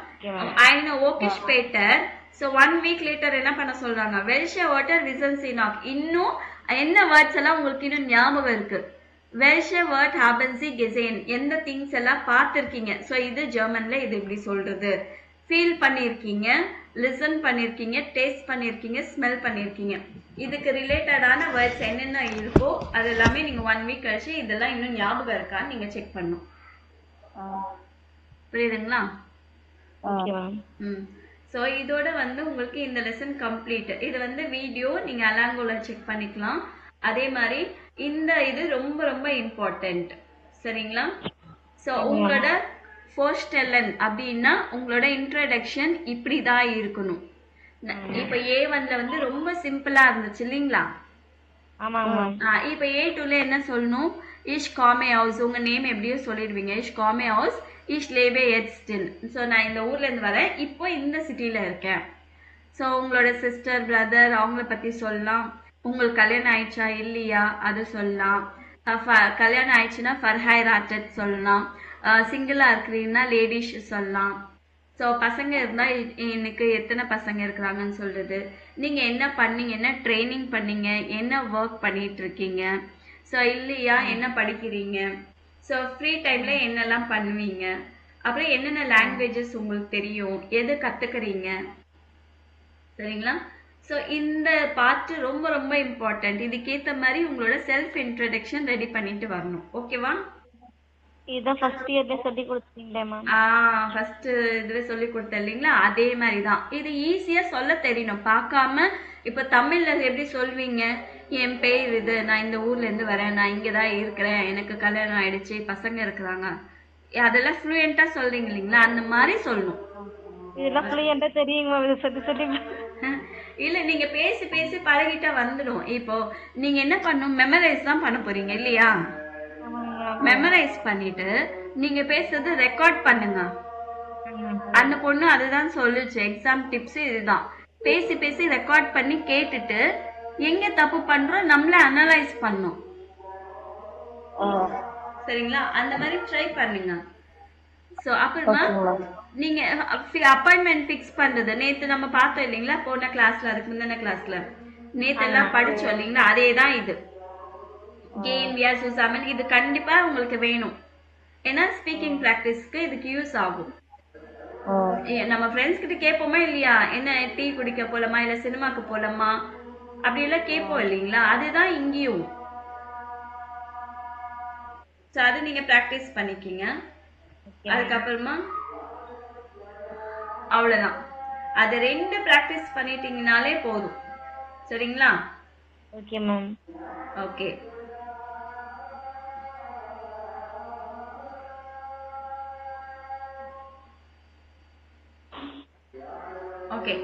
Speaker 1: I know okay spatter. So 1 week later என்ன பண்ண சொல்றாங்க? வெல்ஷ வாட்டர் விசன் சினாக். இன்னும் என்ன வேர்ட்ஸ் எல்லாம் உங்களுக்கு இன்னும் ஞாபகம் இருக்கு? வெல்ஷ வேர்ட் ஹேபன்சி கெசேன். எந்த திங்ஸ் எல்லாம் பார்த்துருக்கீங்க? ஸோ இது ஜெர்மன்ல இது இப்படி சொல்றது. ஃபீல் பண்ணியிருக்கீங்க, லிசன் பண்ணியிருக்கீங்க, டேஸ்ட் பண்ணியிருக்கீங்க, ஸ்மெல் பண்ணியிருக்கீங்க. இதுக்கு ரிலேட்டடான வேர்ட்ஸ் என்னென்ன இருக்கோ அது எல்லாமே நீங்க 1 week கழிச்சு இதெல்லாம் இன்னும் ஞாபகம் இருக்கான்னு நீங்க செக் பண்ணும். புரியுதுங்களா? ஸோ இதோட வந்து உங்களுக்கு இந்த லெசன் கம்ப்ளீட். இது வந்து வீடியோ நீங்க அலாங்கோல செக் பண்ணிக்கலாம். அதே மாதிரி இந்த இது ரொம்ப ரொம்ப இம்பார்ட்டன்ட். சரிங்களா? ஸோ உங்களோட ஃபோர்ஸ்டெல்லன் அப்படின்னா உங்களோட இன்ட்ரடக்ஷன் இப்படிதான் இருக்கணும். இப்ப A1ல வந்து ரொம்ப சிம்பிளா இருந்துச்சு இல்லைங்களா? இப்ப A2ல என்ன சொல்லணும்? இஷ் காமே ஹவுஸ். உங்க நேம் எப்படியோ சொல்லிடுவீங்க. இஷ் காமே ஹவுஸ், இஷ் லேபே எட் ஸ்டில். ஸோ நான் இந்த ஊர்ல இருந்து வரேன், இப்போ இந்த சிட்டில இருக்கேன். ஸோ உங்களோட சிஸ்டர் பிரதர் அவங்கள பத்தி சொல்லலாம். உங்களுக்கு கல்யாணம் ஆயிடுச்சா இல்லையா அது சொல்லலாம். கல்யாணம் ஆயிடுச்சுன்னா ஃபர்ஹைராட்டட் சொல்லலாம். சிங்கிளா இருக்கிறீங்கன்னா லேடிஷ் சொல்லலாம். ஸோ பசங்க இருந்தா எனக்கு எத்தனை பசங்க இருக்கிறாங்கன்னு சொல்றது. நீங்க என்ன பண்ணீங்க, என்ன ட்ரைனிங் பண்ணீங்க, என்ன ஒர்க் பண்ணிட்டு இருக்கீங்க, ஸோ இல்லையா என்ன படிக்கிறீங்க, ஸோ ஃப்ரீ டைம்ல என்னெல்லாம் பண்ணுவீங்க, அப்புறம் என்னென்ன லாங்குவேஜஸ் உங்களுக்கு தெரியும், எது கத்துக்கிறீங்க. சரிங்களா? ஸோ இந்த பார்ட் ரொம்ப ரொம்ப இம்பார்ட்டன்ட். இதுக்கேற்ற மாதிரி உங்களோட செல்ஃப் இன்ட்ரடக்ஷன் ரெடி பண்ணிட்டு வரணும். ஓகேவா?
Speaker 2: இதான் ஃபர்ஸ்ட் இயர்ல சொல்லி கொடுத்தீங்களே மேம்.
Speaker 1: ஃபர்ஸ்ட் இதுவே சொல்லி கொடுத்தேன் இல்லைங்களா? அதே மாதிரி தான். இது ஈஸியா சொல்ல தெரியணும். பார்க்காம இப்ப தமிழ்ல எப்படி சொல்வீங்க? என் பேர் இது, நான் இந்த ஊர்ல இருந்து வரேன், நான் இங்கதான் இருக்கிறேன், எனக்கு கல்யாணம் ஆயிடுச்சு, பசங்க இருக்கிறாங்க, அதெல்லாம் ஃப்ளூயண்டா சொல்றீங்க இல்லைங்களா? அந்த மாதிரி சொல்லணும்.
Speaker 2: இதெல்லாம் ஃப்ளூயண்டா தெரியுங்க மேம், சொல்லி சொல்லி.
Speaker 1: இல்ல நீங்க பேசி பேசி பழகிட்டா வந்துடும். இப்போ நீங்க என்ன பண்ணும், மெமரைஸ் தான் பண்ண போறீங்க இல்லையா? மெமரைஸ் பண்ணிட்டு நீங்க பேசுறது ரெக்கார்ட் பண்ணுங்க. அந்த பொண்ணு அதுதான் சொல்லுச்சு. எக்ஸாம் டிப்ஸ் இதுதான். பேசி பேசி ரெக்கார்ட் பண்ணி கேட்டுட்டு எங்க தப்பு பண்றோம் நம்மள அனலைஸ் பண்ணும். சரிங்களா? அந்த மாதிரி ட்ரை பண்ணுங்க. சோ அப்புறமா நீங்க அப்பாயின்மெண்ட் ஃபிக்ஸ் பண்றது நேத்து நம்ம பார்த்தோம் இல்லைங்களா? போன கிளாஸ்ல, அதுக்கு முந்தின கிளாஸ்ல நேத்து எல்லாம் படிச்சோம் இல்லைங்களா? அதேதான் இது. கேம் வியாசுசாமன் இது கண்டிப்பா உங்களுக்கு வேணும். ஏன்னா ஸ்பீக்கிங் பிராக்டிஸ்க்கு இதுக்கு யூஸ் ஆகும். நம்ம ஃப்ரெண்ட்ஸ் கிட்ட கேட்போமா இல்லையா? என்ன டீ குடிக்க போலாமா, இல்ல சினிமாக்கு போலாமா, அப்படி எல்லாம் கேட்போம் இல்லைங்களா? அதுதான் இங்கேயும். அது நீங்க பிராக்டிஸ் பண்ணிக்கிங்க. அதுக்கப்புறமா அவ்வளவுதான். அது 2 பிராக்டிஸ் பண்ணிட்டீங்கனாலே போதும். சரிங்களா?
Speaker 2: Okay ma'am.
Speaker 1: Okay. Okay.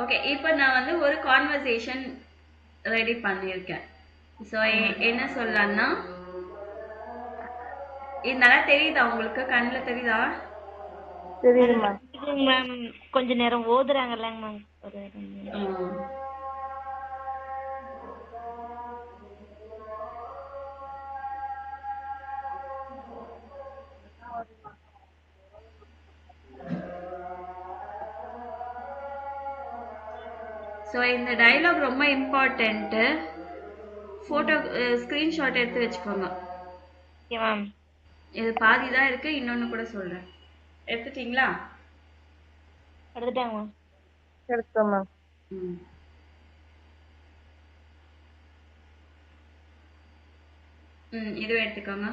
Speaker 1: Okay, இப்போ நான் வந்து ஒரு கான்வர்சேஷன் ரெடி பண்ணியிருக்கேன். ஸோ என்ன சொல்லலாம்னா, இது நல்லா தெரியுதா உங்களுக்கு? கண்ணில் தெரியுதா?
Speaker 5: தெரியுது மேம்.
Speaker 2: மேம் கொஞ்ச நேரம் ஓதுறாங்கல்லங்க மேம். ஒரு
Speaker 1: ஸோ இந்த டயலாக் ரொம்ப இம்பார்ட்டன்ட்டு. ஃபோட்டோ ஸ்க்ரீன்ஷாட் எடுத்து வச்சுக்கோங்க.
Speaker 2: Okay ma'am.
Speaker 1: இது பாதி தான் இருக்கு, இன்னொன்று கூட சொல்கிறேன். எடுத்துட்டீங்களா?
Speaker 2: எடுத்துட்டாங்க மேம்.
Speaker 5: எடுத்தோம் மேம்.
Speaker 1: ம். இதுவும் எடுத்துக்கோங்க.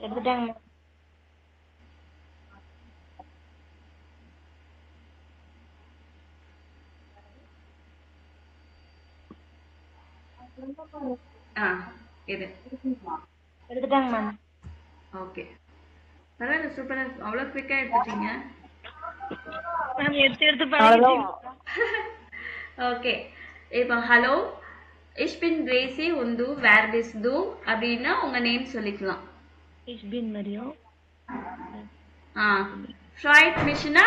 Speaker 2: எடுத்துட்டாங்க மேம்.
Speaker 1: இது
Speaker 2: எடுத்துட்டாங்க மேம்.
Speaker 1: ஓகே, பரவாயில்ல, சூப்பராக, அவ்வளோ குவிக்காக எடுத்துட்டீங்க.
Speaker 2: மேம் எடுத்து படிக்கிறேன்.
Speaker 1: ஓகே, இப்போ hello, ich bin Gracie und du, wer bist du அப்படின்னா உங்க நேம் சொல்லிக்கலாம்.
Speaker 2: Ich bin Mario.
Speaker 1: freut michனா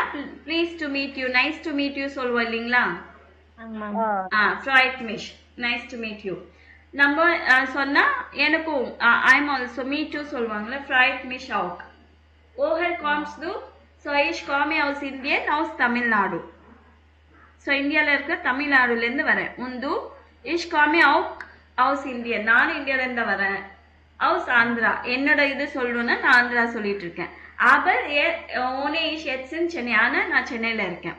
Speaker 1: please to meet you, nice to meet you சொல்லுவோம் இல்லைங்களா? freut mich, nice to meet you. நம்ம சொன்னா எனக்கும் I'm also me too சொல்லுவாங்கல்ல, freut mich auch. woher kommst du? so ich komme aus Indien, aus Tamil Nadu. So இந்தியாவில் இருக்க தமிழ்நாடுலேருந்து வரேன். உந்து இஷ் காமி அவுக் ஹவுஸ் இந்தியா, நான் இந்தியாவிலேருந்து வரேன். ஹவுஸ் ஆந்திரா, என்னோட இது சொல்லணும்னா நான் ஆந்திரா சொல்லிட்டு இருக்கேன். aber ohne ich jetzt in Chennai, ஆனால் நான் சென்னையில் இருக்கேன்.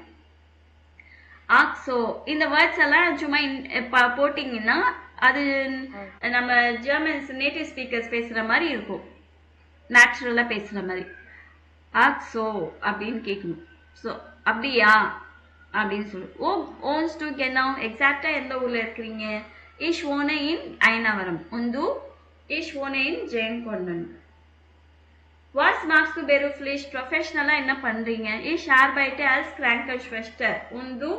Speaker 1: ஸோ இந்த வேர்ட்ஸ் எல்லாம் சும்மா போட்டிங்கன்னா அது நம்ம ஜெர்மன்ஸ் நேட்டிவ் ஸ்பீக்கர்ஸ் பேசுகிற மாதிரி இருக்கும், நேச்சுரலாக பேசுகிற மாதிரி. ஸோ அப்படின்னு கேட்கணும். ஸோ அப்படியா அப்படின்னு சொல்லு. ஓன்ஸ் டு கென்னாவ், எக்ஸாக்டா எந்த ஊர்ல இருக்கிறீங்க? இஷ் ஓன இன் ஐனாவரம். உந்து இஷ் ஓன இன் ஜெயங்கொண்டன். வாஸ் மார்க்ஸ் டு பெருஃப்லிஷ், ப்ரொஃபஷனலா என்ன பண்றீங்க? இஷ் ஆர்பைட்டு அல்ஸ் கிராங்கர்ஸ்வெஸ்டர். உந்து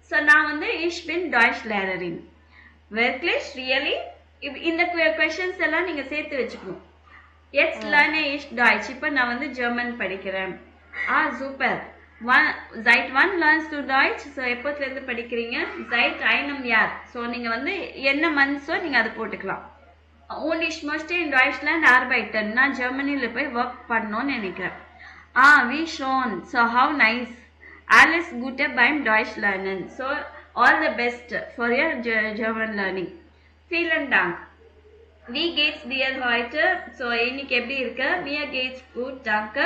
Speaker 1: ஸோ நான் வந்து இஷ் பின் டாய்ச் லேரரின். வெர்க்லிஷ் ரியலி. இந்த கொஷின்ஸ் எல்லாம் நீங்க சேர்த்து வச்சுக்கணும். எட்ஸ் லேர்ன் இஷ் டாய்ச், இப்போ நான் வந்து ஜெர்மன் படிக்கிறேன். Super. seit wann lernst du Deutsch? So எப்போத்துலேருந்து படிக்கிறீங்க? seit einem Jahr. ஸோ நீங்கள் வந்து என்ன மந்த்ஸோ நீங்கள் அதை போட்டுக்கலாம். und ich möchte in Deutschland arbeiten, நான் ஜெர்மனியில் போய் ஒர்க் பண்ணணும்னு நினைக்கிறேன். wie schon, so how nice. alles Gute beim Deutsch lernen. so all the best for your German learning. vielen Dank. wie geht's dir heute? So இன்னைக்கு எப்படி இருக்கு? mir geht's gut, danke.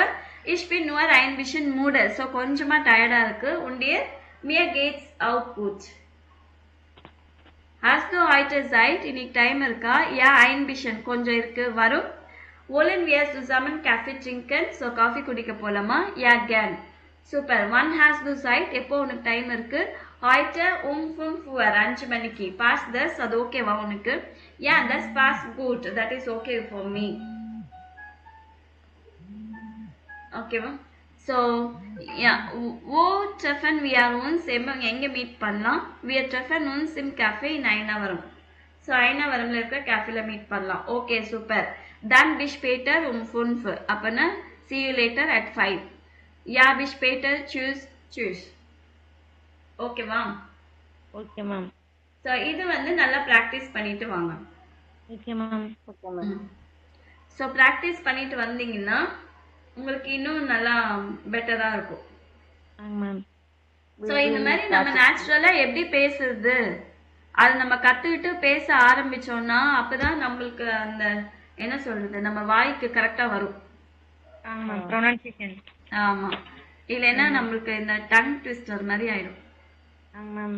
Speaker 1: Ich bin nur ein bisschen müde. So கொஞ்சமாக டயர்டாக இருக்கு. und dir? mir geht's auch gut. hast du heute Zeit? இன்னைக்கு டைம் இருக்கா? ja ein bisschen, கொஞ்சம் இருக்கு, வரும். wollen wir zusammen Kaffee trinken? So coffee குடிக்க போலாமா? ja gern. Super. wann hast du Zeit? எப்போ உனக்கு டைம் இருக்கு? heute 5 Uhr, 5 மணிக்கு. pass das, அது ஓகேவா உனக்கு? ja das passt gut, that is okay for me. ஓகேவா? So wo treffen wir uns, எங்கே மீட் பண்ணலாம்? wir treffen uns im Café in Ayanavaram. So ஐனாவரம்ல இருக்க கேஃபேல மீட் பண்ணலாம். Okay super. dann bis später 5. அப்போனா see you later at 5. ja bis später, tschüss tschüss. ஓகேவா?
Speaker 2: Okay ma'am.
Speaker 1: ஸோ இது வந்து நல்லா ப்ராக்டிஸ் பண்ணிட்டு வாங்க.
Speaker 2: Okay ma'am.
Speaker 5: Okay ma'am.
Speaker 1: So practice பண்ணிட்டு வந்தீங்கன்னா உங்களுக்கு இன்னும் நல்லா பெட்டராக இருக்கும்.
Speaker 2: மேம்.
Speaker 1: ஸோ இந்த மாதிரி நம்ம நேச்சுரலாக எப்படி பேசுறது அது நம்ம கற்றுக்கிட்டு பேச ஆரம்பித்தோம்னா அப்போ தான் நம்மளுக்கு அந்த என்ன சொல்கிறது, நம்ம வாய்க்கு கரெக்டாக வரும்.
Speaker 2: ஆமாம், ப்ரொனன்சியேஷன்.
Speaker 1: ஆமாம், இல்லைன்னா நம்மளுக்கு இந்த டங் ட்விஸ்டர் மாதிரி ஆயிடும்.
Speaker 2: மேம்.